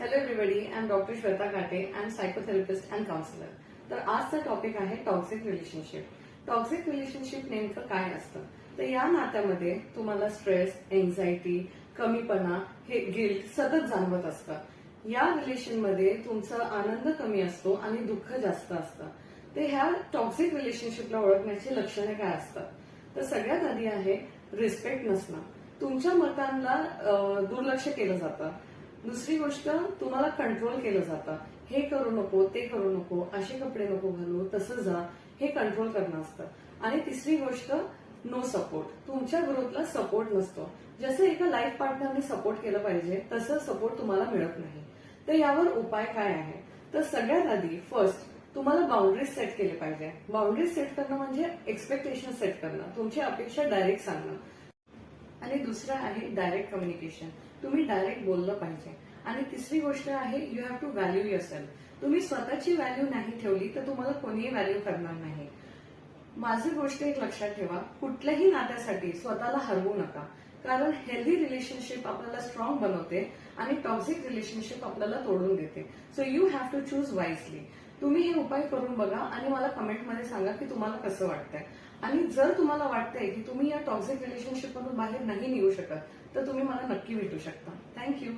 Hello everybody, I am doctor Shweta Kate. I am psychotherapist and counsellor. तर आजचा topic आहे toxic relationship. Toxic relationship नेमकं काय असतं? तर या नात्यामध्ये तुम्हाला स्ट्रेस, एन्झायटी, कमीपणा, हे गिल्ट सतत जाणवत असतं. या रिलेशनमध्ये तुमचा आनंद कमी असतो आणि दुःख जास्त असतं. तर ह्या टॉक्सिक रिलेशनशिपला ओळखण्याची लक्षणे काय असतात? तर सगळ्यात आधी आहे रिस्पेक्ट नसणं. तुमच्या मतांना दुर्लक्ष केलं जातं. दुसरी गोष्ट, तुम्हाला कंट्रोल केलं जातं. हे करू नको, ते करू नको, असे कपडे नको घालू, तसं जा, हे कंट्रोल करणं असतं. आणि तिसरी गोष्ट, नो सपोर्ट. तुमच्या ग्रोथला सपोर्ट नसतो. जसं एका लाईफ पार्टनरने सपोर्ट केलं पाहिजे तसं सपोर्ट तुम्हाला मिळत नाही. तर यावर उपाय काय आहे? तर सगळ्यात आधी फर्स्ट तुम्हाला बाउंड्रीज सेट केले पाहिजे. बाउंड्रीज सेट करणं म्हणजे एक्सपेक्टेशन सेट करणं, तुमची अपेक्षा डायरेक्ट सांगणं. आणि दुसरं आहे डायरेक्ट कम्युनिकेशन. तुम्ही डायरेक्ट बोललं पाहिजे. आणि तिसरी गोष्ट आहे you have to value yourself. तुम्ही स्वतःची व्हॅल्यू नाही ठेवली तर तुम्हाला कोणीही व्हॅल्यू करणार नाही. माझी गोष्ट एक लक्षात ठेवा, कुठल्याही नात्यासाठी स्वतःला हरवू नका. कारण हेल्दी रिलेशनशिप आपल्याला स्ट्रॉंग बनवते आणि टॉक्सिक रिलेशनशिप आपल्याला तोडून देते. So you have to choose wisely. तुम्ही हे उपाय करून बघा आणि मला कमेंटमध्ये सांगा की तुम्हाला कसं वाटतंय. आणि जर तुम्हाला वाटतंय की तुम्ही या टॉक्सिक रिलेशनशिपमधून बाहेर नाही निघू शकत तर तुम्ही मला नक्की भेटू शकता. थँक्यू.